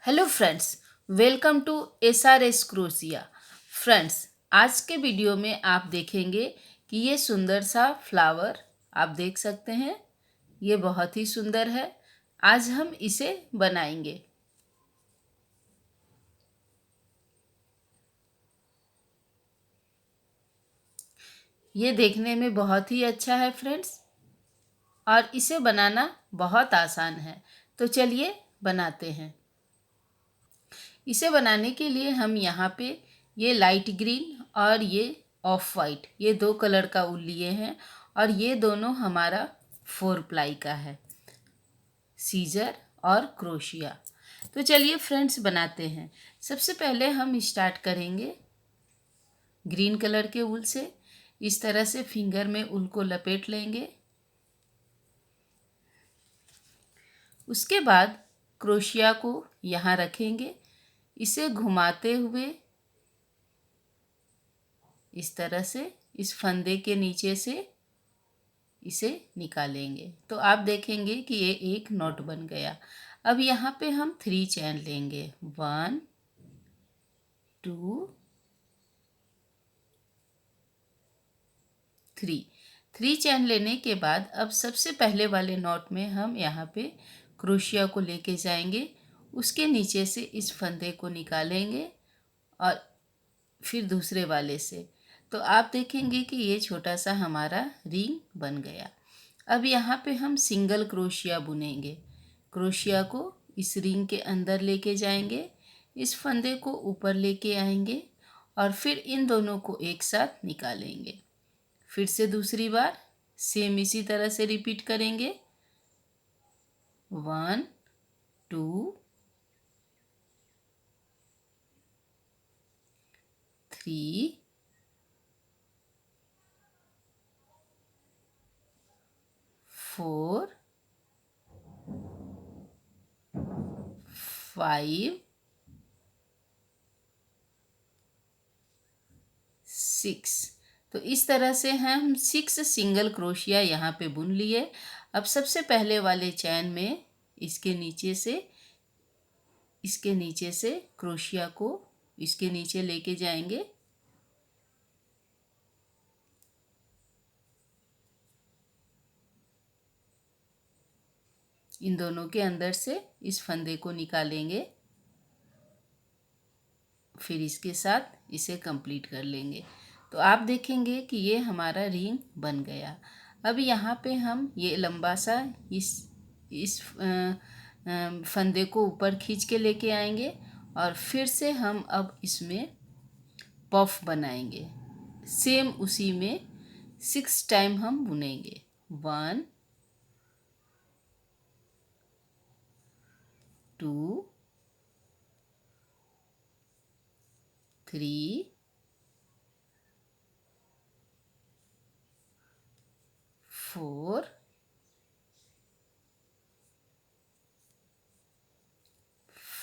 Hello friends, welcome to SRS क्रोशिया। Friends, आज के वीडियो में आप देखेंगे कि ये सुंदर सा फ्लावर आप देख सकते हैं। ये बहुत ही सुंदर है। आज हम इसे बनाएंगे। ये देखने में बहुत ही अच्छा है फ्रेंड्स, और इसे बनाना बहुत आसान है। तो चलिए बनाते हैं। इसे बनाने के लिए हम यहाँ पे ये लाइट ग्रीन और ये ऑफ वाइट, ये दो कलर का ऊल लिए हैं, और ये दोनों हमारा 4 प्लाई का है, सीजर और क्रोशिया। तो चलिए फ्रेंड्स बनाते हैं। सबसे पहले हम स्टार्ट करेंगे ग्रीन कलर के ऊल से। इस तरह से फिंगर में ऊल को लपेट लेंगे। उसके बाद क्रोशिया को यहाँ रखेंगे। इसे घुमाते हुए इस तरह से इस फंदे के नीचे से इसे निकालेंगे, तो आप देखेंगे कि ये एक नॉट बन गया। अब यहाँ पे हम 3 चैन लेंगे, 1 2 3 चैन लेने के बाद अब सबसे पहले वाले नॉट में हम यहाँ पे क्रोशिया को लेके जाएंगे। उसके नीचे से इस फंदे को निकालेंगे और फिर दूसरे वाले से, तो आप देखेंगे कि ये छोटा सा हमारा रिंग बन गया। अब यहाँ पे हम सिंगल क्रोशिया बुनेंगे। क्रोशिया को इस रिंग के अंदर लेके जाएंगे, इस फंदे को ऊपर लेके आएंगे और फिर इन दोनों को एक साथ निकालेंगे। फिर से दूसरी बार सेम इसी तरह से रिपीट करेंगे। 1 2 3 4 5 6। तो इस तरह से हम 6 सिंगल क्रोशिया यहाँ पे बुन लिए। अब सबसे पहले वाले चैन में इसके नीचे से क्रोशिया को इसके नीचे लेके जाएंगे। इन दोनों के अंदर से इस फंदे को निकालेंगे, फिर इसके साथ इसे कंप्लीट कर लेंगे। तो आप देखेंगे कि ये हमारा रिंग बन गया। अब यहाँ पे हम ये लंबा सा इस फंदे को ऊपर खींच के लेके आएंगे और फिर से हम अब इसमें पफ बनाएंगे। सेम उसी में 6 टाइम हम बुनेंगे। 1 2 3 4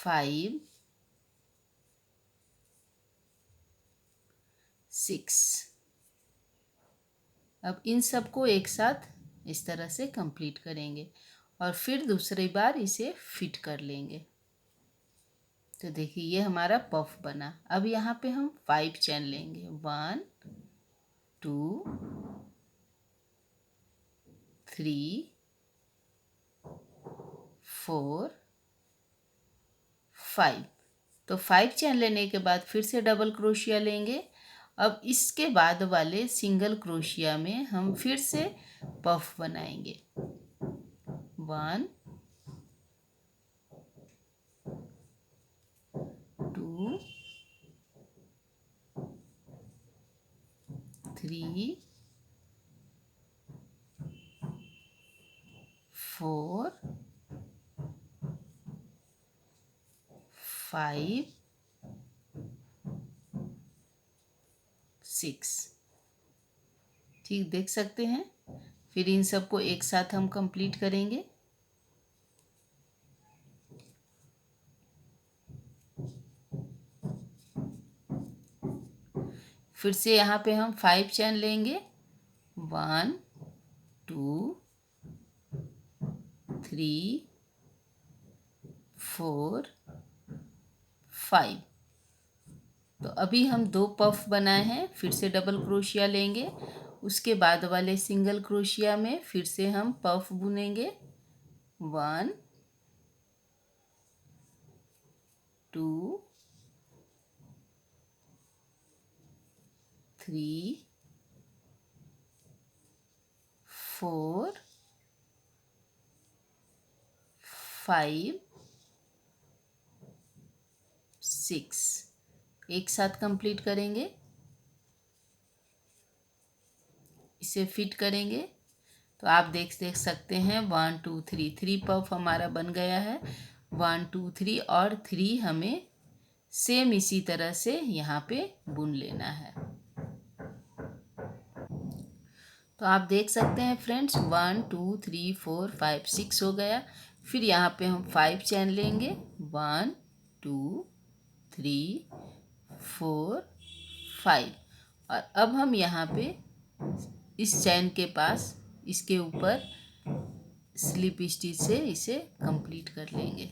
5 6। अब इन सबको एक साथ इस तरह से कंप्लीट करेंगे और फिर दूसरी बार इसे फिट कर लेंगे। तो देखिए ये हमारा पफ बना। अब यहाँ पे हम 5 चैन लेंगे, 1 2 3 4 5। तो 5 चैन लेने के बाद फिर से डबल क्रोशिया लेंगे। अब इसके बाद वाले सिंगल क्रोशिया में हम फिर से पफ बनाएंगे। 1 2 3 4 5 6। ठीक देख सकते हैं। फिर इन सबको एक साथ हम कंप्लीट करेंगे। फिर से यहाँ पे हम 5 चैन लेंगे, 1 2 3 4 5। तो अभी हम 2 पफ बनाए हैं, फिर से डबल क्रोशिया लेंगे। उसके बाद वाले सिंगल क्रोशिया में फिर से हम पफ बुनेंगे। 1 2 3 4 5 6 एक साथ कंप्लीट करेंगे। इसे फिट करेंगे तो आप देख सकते हैं 1 2 3 3 पफ हमारा बन गया है। 1 2 3 और 3 हमें सेम इसी तरह से यहाँ पे बुन लेना है। तो आप देख सकते हैं फ्रेंड्स 1 2 3 4 5 6 हो गया। फिर यहाँ पे हम 5 चैन लेंगे। 1 2 3 4 5 और अब हम यहाँ पे इस चैन के पास इसके ऊपर स्लिप स्टिच से इसे कंप्लीट कर लेंगे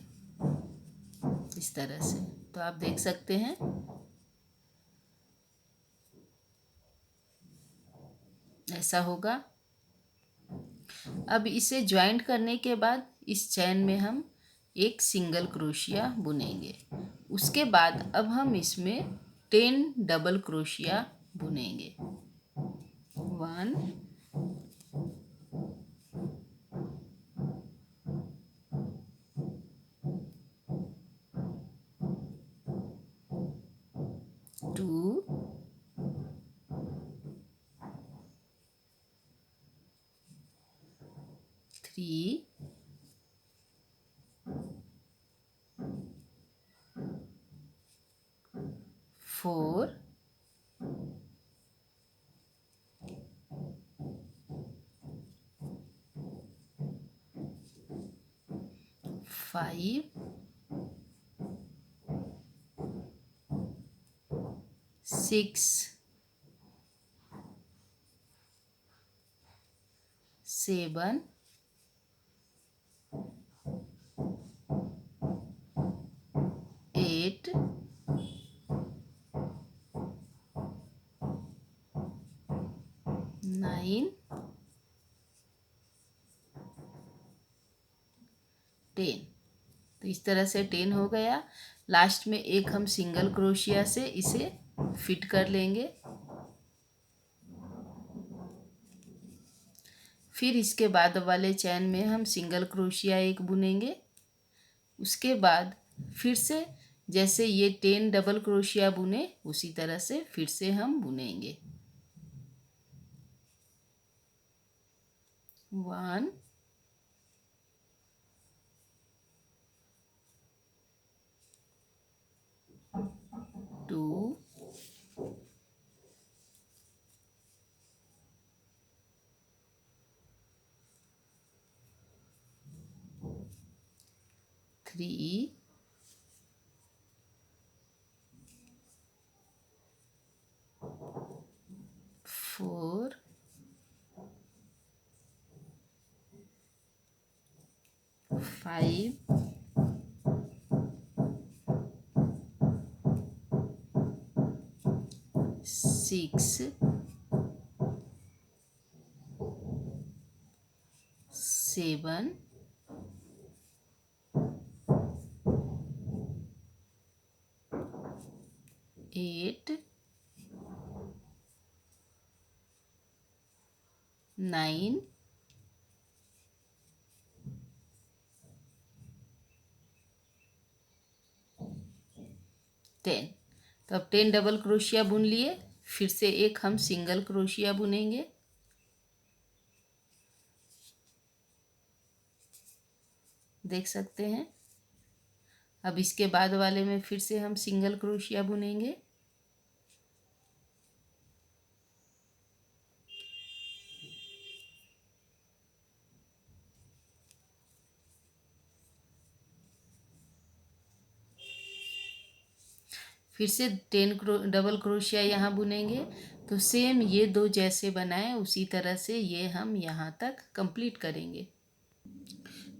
इस तरह से। तो आप देख सकते हैं ऐसा होगा। अब इसे ज्वाइंट करने के बाद इस चैन में हम एक सिंगल क्रोशिया बुनेंगे। उसके बाद अब हम इसमें 10 डबल क्रोशिया बुनेंगे। 1 2 3 4 5 6 7 8 9 10। तो इस तरह से 10 हो गया। लास्ट में एक हम सिंगल क्रोशिया से इसे फिट कर लेंगे। फिर इसके बाद वाले चैन में हम सिंगल क्रोशिया एक बुनेंगे। उसके बाद फिर से जैसे ये 10 डबल क्रोशिया बुने उसी तरह से फिर से हम बुनेंगे। 1 2 3 4 5 6 7 8 9 10। तो अब 10 डबल क्रोशिया बुन लिए। फिर से एक हम सिंगल क्रोशिया बुनेंगे। देख सकते हैं। अब इसके बाद वाले में फिर से हम सिंगल क्रोशिया बुनेंगे। फिर से 10 डबल क्रोशिया यहाँ बुनेंगे। तो सेम ये दो जैसे बनाए उसी तरह से ये हम यहाँ तक कंप्लीट करेंगे।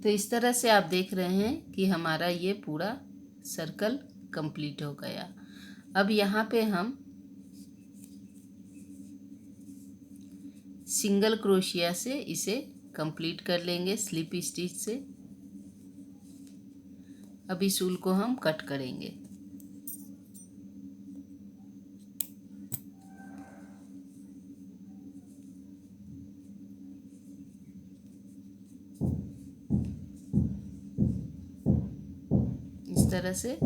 तो इस तरह से आप देख रहे हैं कि हमारा ये पूरा सर्कल कंप्लीट हो गया। अब यहाँ पे हम सिंगल क्रोशिया से इसे कंप्लीट कर लेंगे स्लिप स्टिच से। अब इस ऊल को हम कट करेंगे। इस तरह से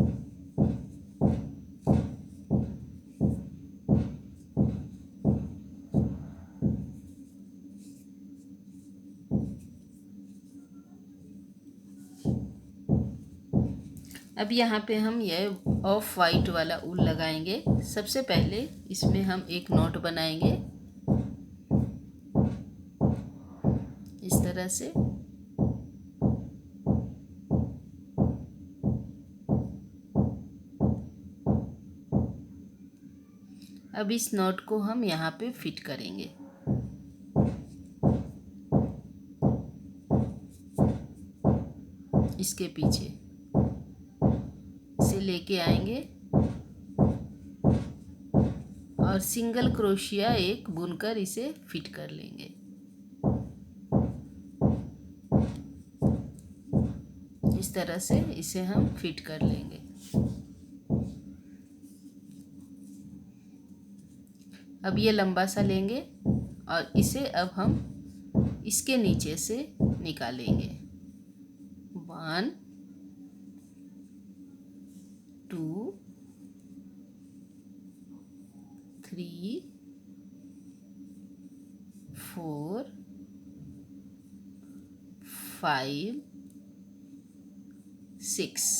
अब यहाँ पे हम यह ऑफ वाइट वाला ऊल लगाएंगे। सबसे पहले इसमें हम एक नॉट बनाएंगे इस तरह से। अब इस नॉट को हम यहाँ पे फिट करेंगे। इसके पीछे इसे लेके आएंगे और सिंगल क्रोशिया एक बुनकर इसे फिट कर लेंगे। इस तरह से इसे हम फिट कर लेंगे। अब ये लंबा सा लेंगे और इसे अब हम इसके नीचे से निकालेंगे। 1 2 3 4 5 6।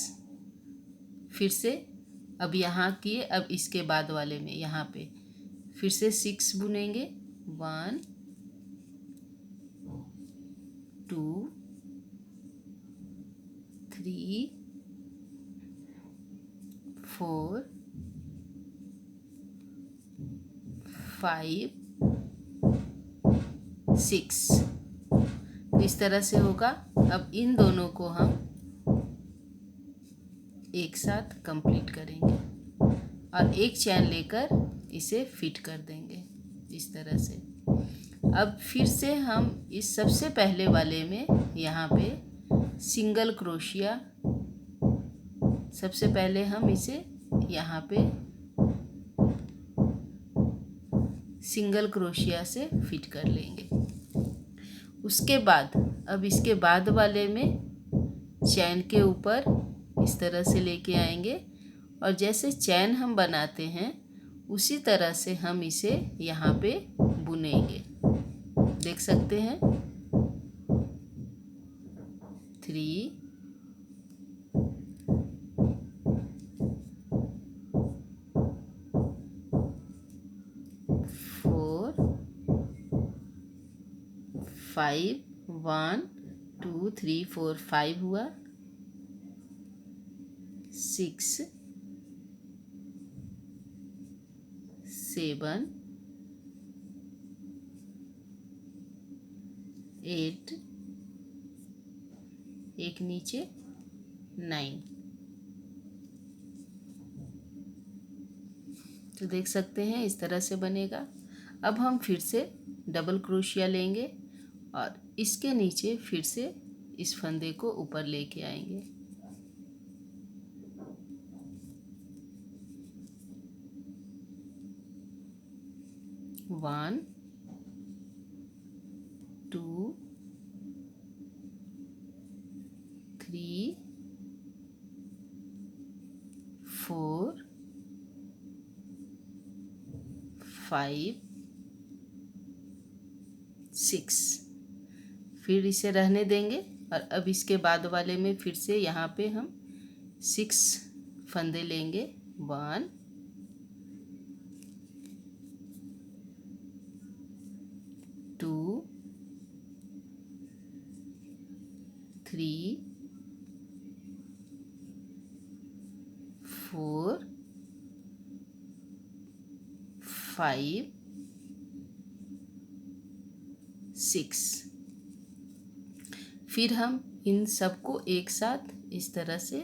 फिर से अब यहाँ किए, अब इसके बाद वाले में यहाँ पे फिर से 6 बुनेंगे। 1 2 3 4 5 6। तो इस तरह से होगा। अब इन दोनों को हम एक साथ कंप्लीट करेंगे और एक चैन लेकर इसे फिट कर देंगे इस तरह से। अब फिर से हम इस सबसे पहले वाले में यहाँ पे सिंगल क्रोशिया, सबसे पहले हम इसे यहाँ पे सिंगल क्रोशिया से फिट कर लेंगे। उसके बाद अब इसके बाद वाले में चैन के ऊपर इस तरह से लेके आएंगे और जैसे चैन हम बनाते हैं उसी तरह से हम इसे यहाँ पे बुनेंगे। देख सकते हैं 3 4 5 1 2 3 4 5 हुआ। 6 7 8 एक नीचे 9। तो देख सकते हैं इस तरह से बनेगा। अब हम फिर से डबल क्रोशिया लेंगे और इसके नीचे फिर से इस फंदे को ऊपर लेके आएंगे। वन 2 3 4 5 6। फिर इसे रहने देंगे और अब इसके बाद वाले में फिर से यहाँ पे हम 6 फंदे लेंगे। 1 2 3 4 5 6। फिर हम इन सबको एक साथ इस तरह से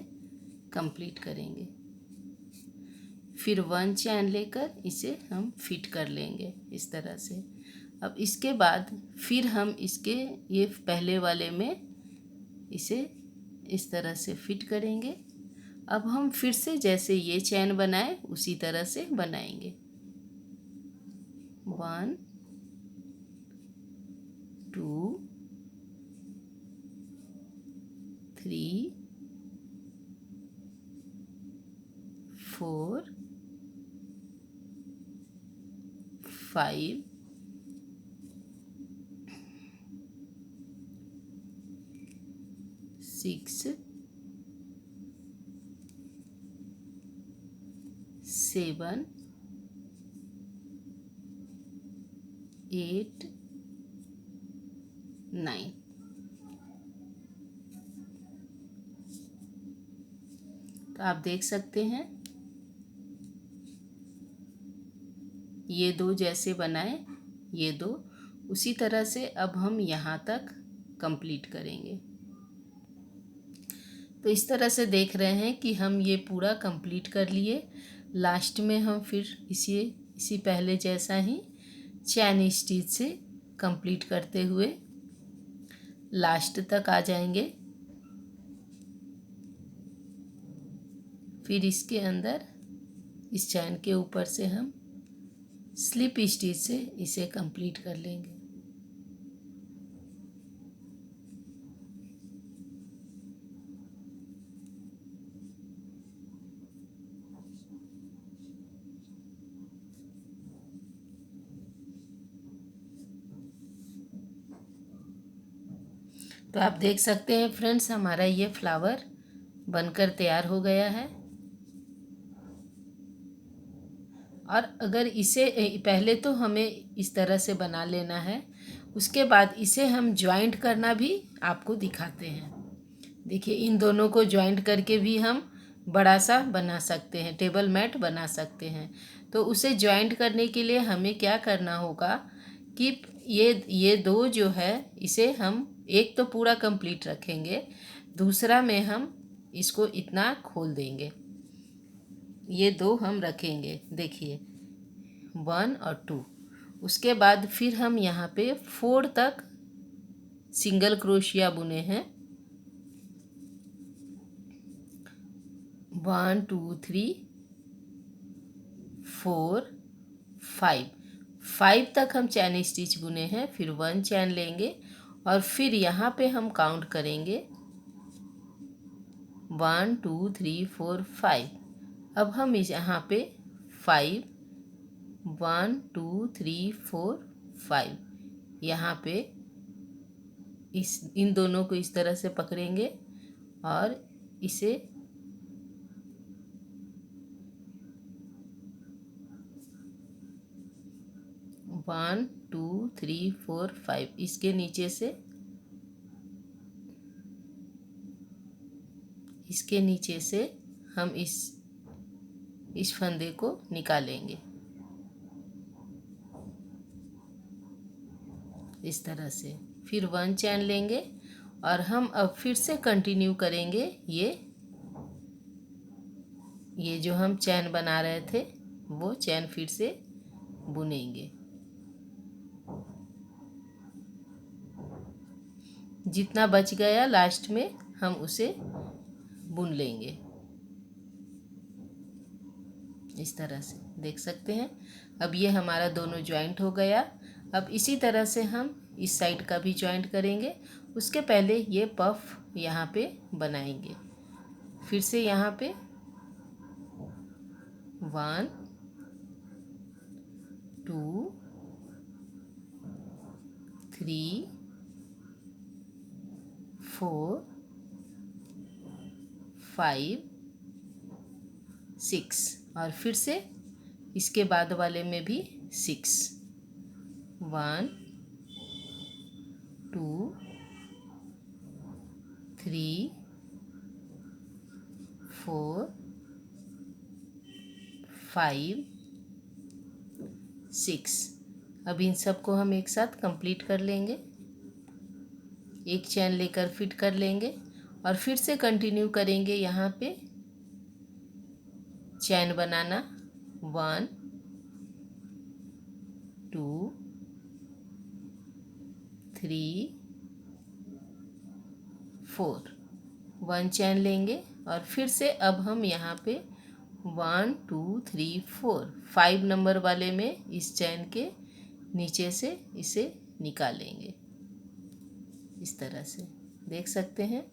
कंप्लीट करेंगे। फिर 1 चैन लेकर इसे हम फिट कर लेंगे इस तरह से। अब इसके बाद फिर हम इसके ये पहले वाले में इसे इस तरह से फिट करेंगे। अब हम फिर से जैसे ये चैन बनाए उसी तरह से बनाएंगे। 1 2 3 4 5 6 7 8 9। तो आप देख सकते हैं ये दो जैसे बनाए ये दो, उसी तरह से अब हम यहाँ तक कंप्लीट करेंगे। तो इस तरह से देख रहे हैं कि हम ये पूरा कंप्लीट कर लिए। लास्ट में हम फिर इसी पहले जैसा ही चैन स्टिच से कंप्लीट करते हुए लास्ट तक आ जाएंगे। फिर इसके अंदर इस चैन के ऊपर से हम स्लिप स्टिच से इसे कंप्लीट कर लेंगे। तो आप देख सकते हैं फ्रेंड्स हमारा ये फ्लावर बनकर तैयार हो गया है। और अगर इसे पहले तो हमें इस तरह से बना लेना है, उसके बाद इसे हम जॉइंट करना भी आपको दिखाते हैं। देखिए इन दोनों को जॉइंट करके भी हम बड़ा सा बना सकते हैं, टेबल मैट बना सकते हैं। तो उसे जॉइंट करने के लिए हमें क्या करना होगा कि ये दो जो है इसे हम एक तो पूरा कंप्लीट रखेंगे, दूसरा में हम इसको इतना खोल देंगे। ये दो हम रखेंगे, देखिए 1 और 2। उसके बाद फिर हम यहाँ पे 4 तक सिंगल क्रोशिया बुने हैं। 1 2 3 4 5 5 तक हम चैन स्टिच बुने हैं। फिर 1 चैन लेंगे और फिर यहाँ पे हम काउंट करेंगे 1 2 3 4 5। अब हम इस यहाँ पे 5 1 2 3 4 5 यहाँ पे इन दोनों को इस तरह से पकड़ेंगे और इसे one two three four five इसके नीचे से हम इस फंदे को निकालेंगे इस तरह से। फिर 1 चैन लेंगे और हम अब फिर से कंटिन्यू करेंगे। ये जो हम चैन बना रहे थे वो चैन फिर से बुनेंगे। जितना बच गया लास्ट में हम उसे बुन लेंगे इस तरह से, देख सकते हैं। अब ये हमारा दोनों जॉइंट हो गया। अब इसी तरह से हम इस साइड का भी जॉइंट करेंगे। उसके पहले ये पफ यहाँ पे बनाएंगे। फिर से यहाँ पे 1 2 3 4 5 6 और फिर से इसके बाद वाले में भी 6 1 2 3 4 5 6। अब इन सबको हम एक साथ कंप्लीट कर लेंगे। एक चैन लेकर फिट कर लेंगे और फिर से कंटिन्यू करेंगे यहाँ पे चैन बनाना। 1 2 3 4 1 चैन लेंगे और फिर से अब हम यहाँ पे 1 2 3 4 5 नंबर वाले में इस चैन के नीचे से इसे निकालेंगे। इस तरह से देख सकते हैं।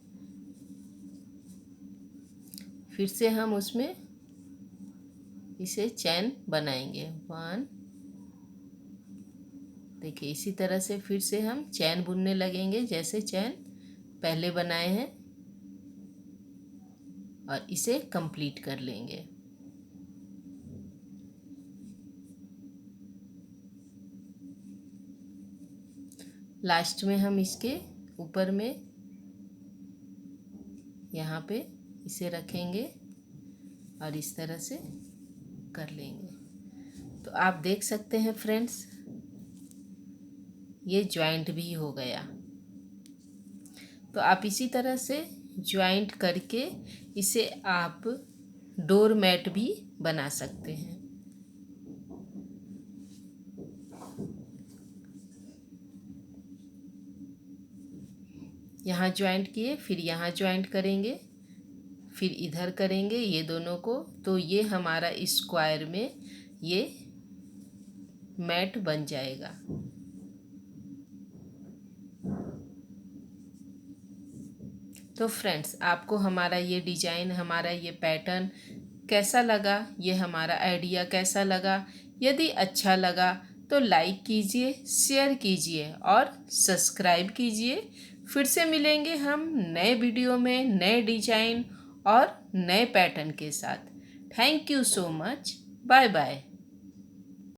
फिर से हम उसमें इसे चैन बनाएंगे 1। देखिए इसी तरह से फिर से हम चैन बुनने लगेंगे जैसे चैन पहले बनाए हैं और इसे कंप्लीट कर लेंगे। लास्ट में हम इसके ऊपर में यहाँ पे इसे रखेंगे और इस तरह से कर लेंगे। तो आप देख सकते हैं फ्रेंड्स, ये ज्वाइंट भी हो गया। तो आप इसी तरह से ज्वाइंट करके इसे आप डोर मैट भी बना सकते हैं। यहाँ ज्वाइंट किए, फिर यहाँ ज्वाइंट करेंगे, फिर इधर करेंगे ये दोनों को, तो ये हमारा स्क्वायर में ये मैट बन जाएगा। तो फ्रेंड्स, आपको हमारा ये डिजाइन, हमारा ये पैटर्न कैसा लगा, ये हमारा आइडिया कैसा लगा? यदि अच्छा लगा तो लाइक कीजिए, शेयर कीजिए और सब्सक्राइब कीजिए। फिर से मिलेंगे हम नए वीडियो में नए डिजाइन और नए पैटर्न के साथ। Thank you so much. Bye bye.